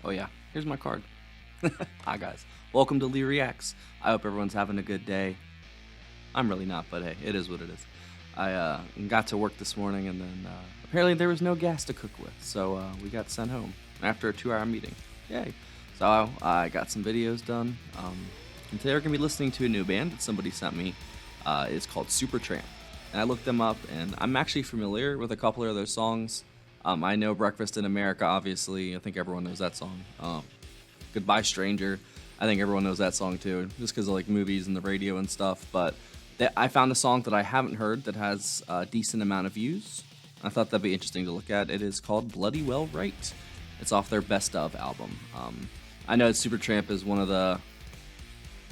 Oh yeah, here's my card. Hi guys, welcome to L33Reacts. I hope everyone's having a good day. I'm really not, but hey, it is what it is. I got to work this morning and then apparently there was no gas to cook with, so we got sent home after a 2-hour meeting. Yay. So I got some videos done. And today we're going to be listening to a new band that somebody sent me. It's called Supertramp. And I looked them up and I'm actually familiar with a couple of their songs. I know Breakfast in America, obviously. I think everyone knows that song. Goodbye Stranger. I think everyone knows that song too, just because of like movies and the radio and stuff. But I found a song that I haven't heard that has a decent amount of views. I thought that'd be interesting to look at. It is called Bloody Well Right. It's off their Best Of album. I know Supertramp is one of the...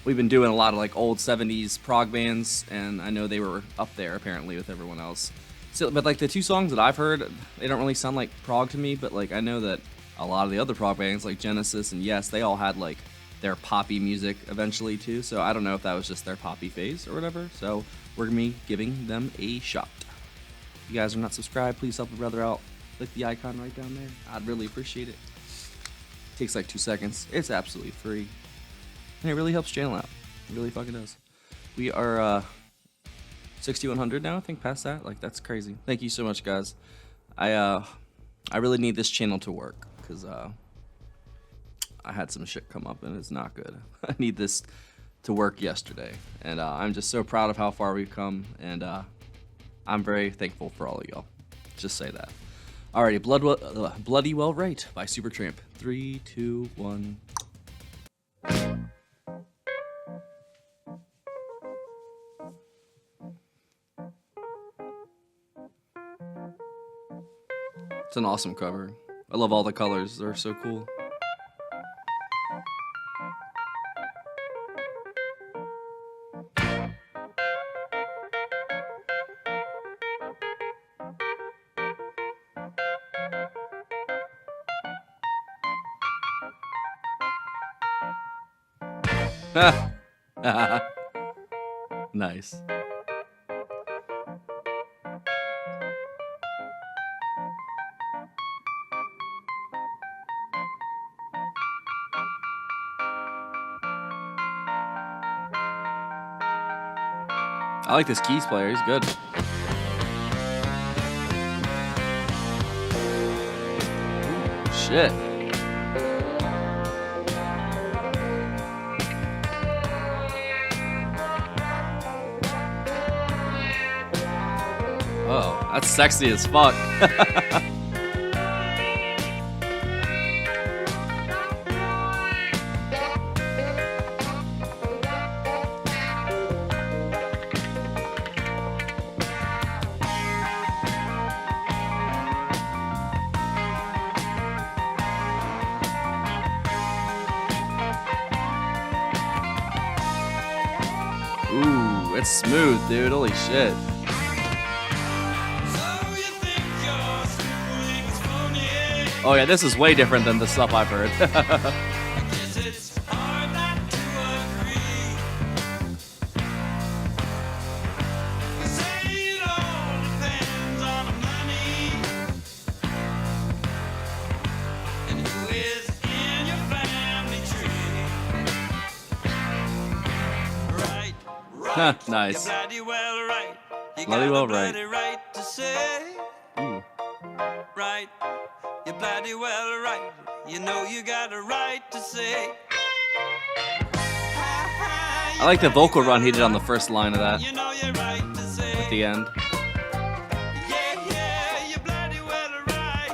We've been doing a lot of like old 70s prog bands, and I know they were up there apparently with everyone else. So, but like the two songs that I've heard, they don't really sound like prog to me, but like I know that a lot of the other prog bands like Genesis and Yes, they all had like their poppy music eventually too, so I don't know if that was just their poppy phase or whatever, so we're gonna be giving them a shot. If you guys are not subscribed, please help a brother out. Click the icon right down there. I'd really appreciate it. Takes like 2 seconds. It's absolutely free. And it really helps channel out. It really fucking does. We are 6,100 now, I think, past that. Like, that's crazy. Thank you so much, guys. I really need this channel to work, because I had some shit come up and it's not good. I need this to work yesterday. And I'm just so proud of how far we've come, and I'm very thankful for all of y'all. Just say that. Alrighty, Bloody Well Right by Supertramp. 3, 2, 1. It's an awesome cover. I love all the colors. They're so cool. Nice. I like this keys player, he's good. Shit. Oh, that's sexy as fuck. Ooh, it's smooth, dude. Holy shit. Oh yeah, this is way different than the stuff I've heard. Nice. Bloody well right. Bloody well right. To say. Ooh. Right. You're bloody well right. You know you got a right to say. I like the vocal run he did on the first line of that. You know you're right to say. At the end. Yeah, you're bloody well right.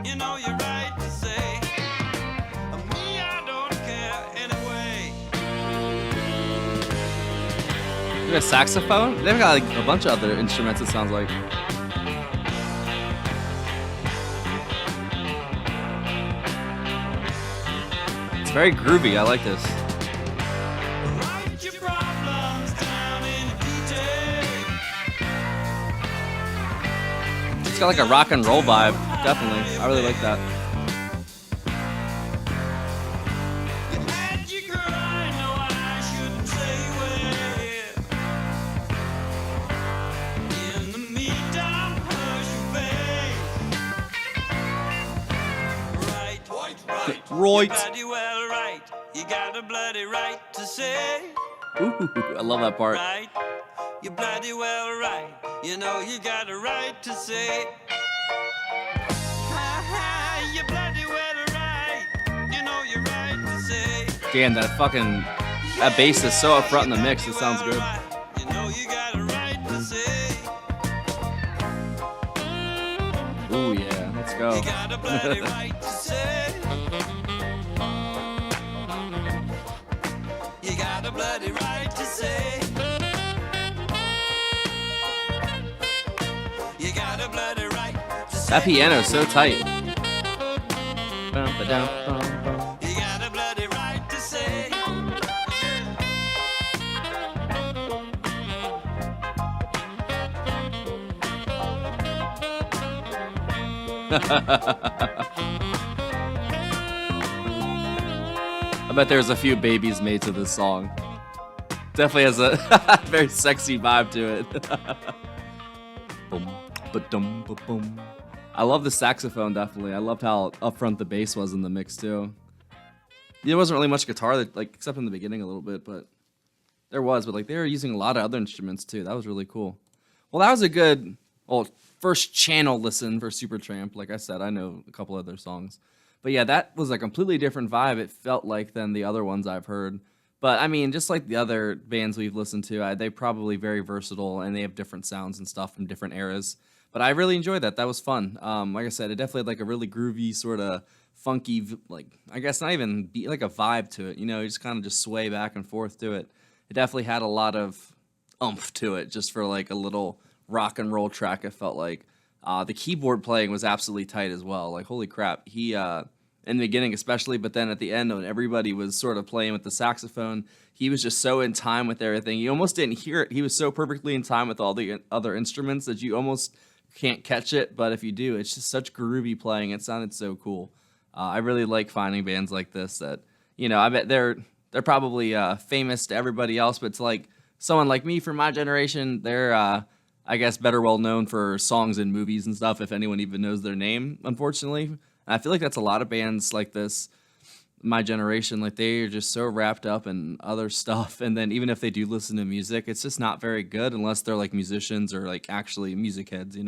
You know you're right to say. Me, I don't care anyway. You got a saxophone? They've got like a bunch of other instruments, it sounds like. It's very groovy, I like this. It's got like a rock and roll vibe, definitely. I really like that. right. Bloody well right. You got a bloody right to say. Ooh, I love that part. Right. You bloody well right. You know you got a right to say. Ha ha. You bloody well right. You know you're right to say. Damn, that bass is so up front in the mix. It sounds good. You know you got a right to say. Ooh yeah, let's go. You got a bloody right to say. You got a bloody right to say. You got a bloody right to say. That piano's so tight. You got a bloody right to say. I bet there's a few babies made to this song. Definitely has a very sexy vibe to it. Boom, ba-dum, ba-boom. I love the saxophone, definitely. I loved how upfront the bass was in the mix, too. There wasn't really much guitar, except in the beginning a little bit, but there was. But they were using a lot of other instruments, too. That was really cool. Well, that was a good first channel listen for Supertramp. Like I said, I know a couple other songs. But yeah, that was a completely different vibe, it felt like, than the other ones I've heard. But, I mean, just like the other bands we've listened to, they're probably very versatile, and they have different sounds and stuff from different eras. But I really enjoyed that. That was fun. Like I said, it definitely had a really groovy, sort of funky, I guess not even a vibe to it. You know, you just kind of just sway back and forth to it. It definitely had a lot of oomph to it, just for a little rock and roll track, it felt like. The keyboard playing was absolutely tight as well. Holy crap. He, in the beginning especially, but then at the end when everybody was sort of playing with the saxophone, he was just so in time with everything. You almost didn't hear it. He was so perfectly in time with all the other instruments that you almost can't catch it. But if you do, it's just such groovy playing. It sounded so cool. I really like finding bands like this that, I bet they're probably famous to everybody else, but to someone like me from my generation, they're I guess better well known for songs and movies and stuff, if anyone even knows their name, unfortunately. I feel like that's a lot of bands like this, my generation, they are just so wrapped up in other stuff, and then even if they do listen to music, it's just not very good unless they're musicians or actually music heads,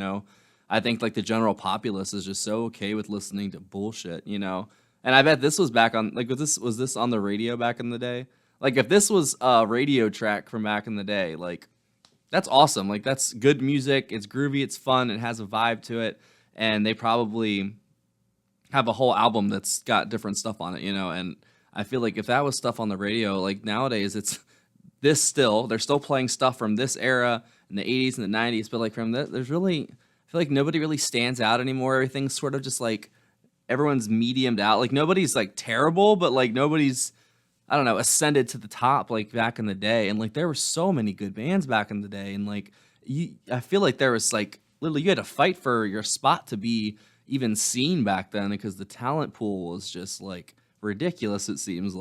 I think the general populace is just so okay with listening to bullshit, And I bet this was back on, was this on the radio back in the day? If this was a radio track from back in the day, that's awesome. That's good music. It's groovy. It's fun. It has a vibe to it. And they probably have a whole album that's got different stuff on it, And I feel if that was stuff on the radio, nowadays it's this still. They're still playing stuff from this era in the 80s and the 90s. But from that, there's really, I feel nobody really stands out anymore. Everything's sort of just everyone's mediumed out. Nobody's terrible, but nobody's, I don't know, ascended to the top back in the day. And there were so many good bands back in the day. And I feel there was literally you had to fight for your spot to be even seen back then, because the talent pool was just ridiculous, it seems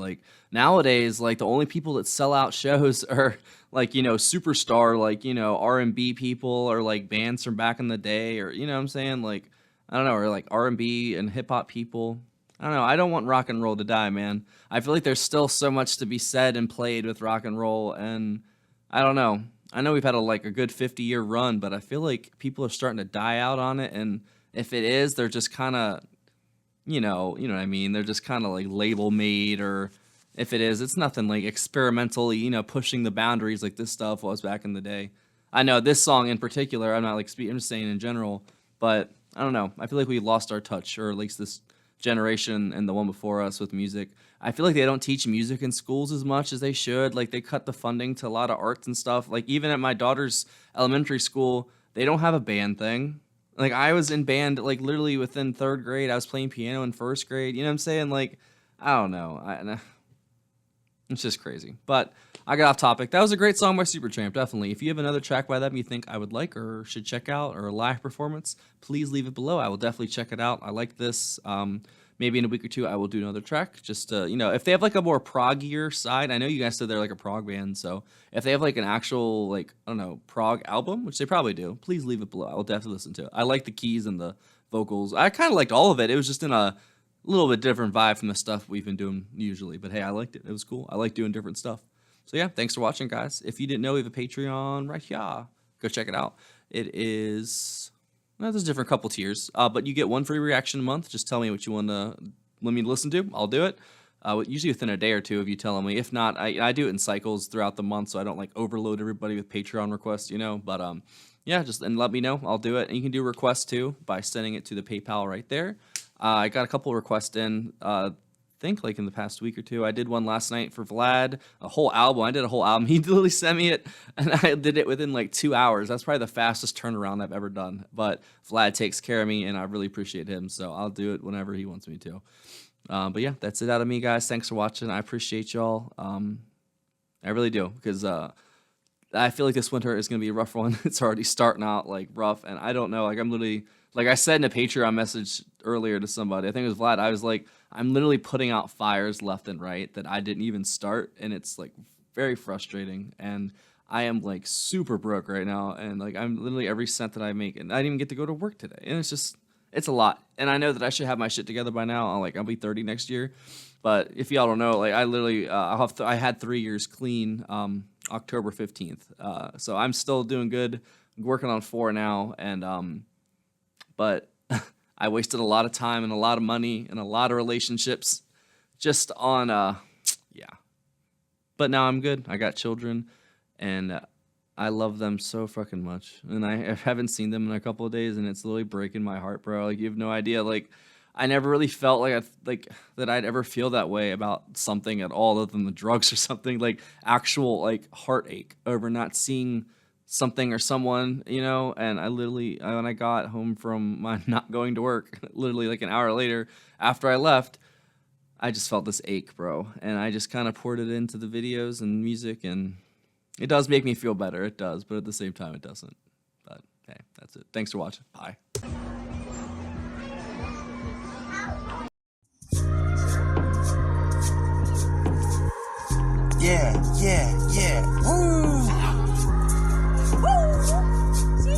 nowadays. The only people that sell out shows are superstar R&B people, or bands from back in the day, or what I'm saying, I don't know, or R&B and hip hop people. I don't know. I don't want rock and roll to die, man. I feel there's still so much to be said and played with rock and roll, and I don't know. I know we've had a good 50-year run, but I feel people are starting to die out on it, and if it is, they're just kind of, you know what I mean? They're just kind of label made, or if it is, it's nothing experimentally, pushing the boundaries this stuff was back in the day. I know this song in particular, I'm not I'm just saying in general, but I don't know. I feel we lost our touch, or at least this generation and the one before us with music. I feel they don't teach music in schools as much as they should. They cut the funding to a lot of arts and stuff. Even at my daughter's elementary school, they don't have a band thing. I was in band, literally within 3rd grade. I was playing piano in 1st grade. You know what I'm saying? I don't know. It's just crazy. But I got off topic. That was a great song by Supertramp, definitely. If you have another track by them you think I would like or should check out, or a live performance, please leave it below. I will definitely check it out. I like this. Maybe in a week or two I will do another track. Just if they have a more proggier side. I know you guys said they're a prog band, so if they have an actual I don't know, prog album, which they probably do, please leave it below. I will definitely listen to it. I like the keys and the vocals. I kind of liked all of it. It was just in a little bit different vibe from the stuff we've been doing usually. But hey, I liked it. It was cool. I like doing different stuff. So yeah, thanks for watching, guys. If you didn't know, we have a Patreon right here. Go check it out. It is, well, there's a different couple tiers, but you get one free reaction a month. Just tell me what you want me to listen to. I'll do it. Usually within a day or two of you telling me. If not, I do it in cycles throughout the month, so I don't like overload everybody with Patreon requests, But yeah, just and let me know. I'll do it. And you can do requests too by sending it to the PayPal right there. I got a couple requests in. Think like in the past week or two. I did one last night for Vlad, a whole album. I did a whole album. He literally sent me it, and I did it within like 2 hours. That's probably the fastest turnaround I've ever done. But Vlad takes care of me, and I really appreciate him. So I'll do it whenever he wants me to. But yeah, that's it out of me, guys. Thanks for watching. I appreciate y'all. I really do, because I feel like this winter is going to be a rough one. It's already starting out like rough, and I don't know. Like I'm literally, like I said in a Patreon message earlier to somebody, I think it was Vlad. I was like, I'm literally putting out fires left and right that I didn't even start, and it's like very frustrating. And I am like super broke right now, and like I'm literally every cent that I make, and I didn't even get to go to work today, and it's a lot. And I know that I should have my shit together by now. I'll be 30 next year, but if y'all don't know, like I literally I had 3 years clean October 15th, so I'm still doing good. I'm working on 4 now, and but I wasted a lot of time and a lot of money and a lot of relationships just on, yeah. But now I'm good. I got children, and I love them so fucking much. And I haven't seen them in a couple of days, and it's literally breaking my heart, bro. Like, you have no idea. Like, I never really felt like that I'd ever feel that way about something at all other than the drugs or something. Like, actual, like, heartache over not seeing something or someone, and I literally, when I got home from my not going to work, literally like an hour later after I left, I just felt this ache, bro, and I just kind of poured it into the videos and music, and it does make me feel better. It does, but at the same time, it doesn't. But hey, that's it. Thanks for watching. Bye.